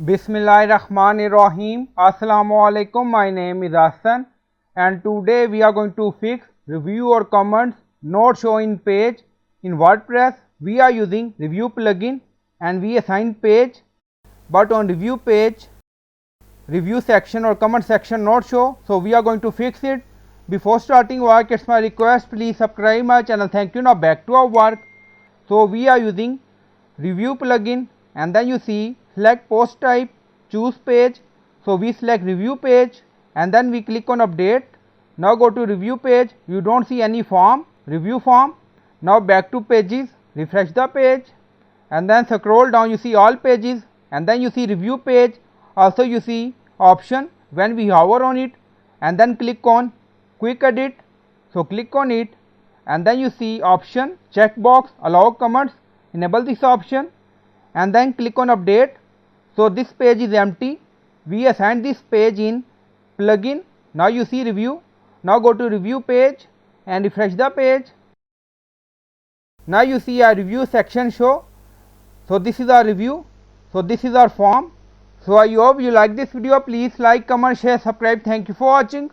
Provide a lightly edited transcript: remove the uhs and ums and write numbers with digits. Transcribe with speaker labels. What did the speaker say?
Speaker 1: Bismillahirrahmanirrahim. Assalamualaikum. My name is Hassan and today we are going to fix review or comments not show in page. In WordPress we are using review plugin and we assign page, but on review page review section or comment section not show, so we are going to fix it. Before starting work, it's my request, please subscribe my channel. Thank you. Now back to our work. So we are using review plugin and then you see select post type, choose page. So we select review page and then we click on update. Now go to review page, you don't see any form, review form. Now back to pages, refresh the page and then scroll down, you see all pages and then you see review page. Also you see option when we hover on it and then click on quick edit. So click on it and then you see option checkbox allow comments, enable this option and then click on update. So this page is empty, we assign this page in plugin. Now you see review. Now go to review page and refresh the page. Now you see a review section show. So this is our review. So this is our form. So I hope you like this video. Please like, comment, share, subscribe. Thank you for watching.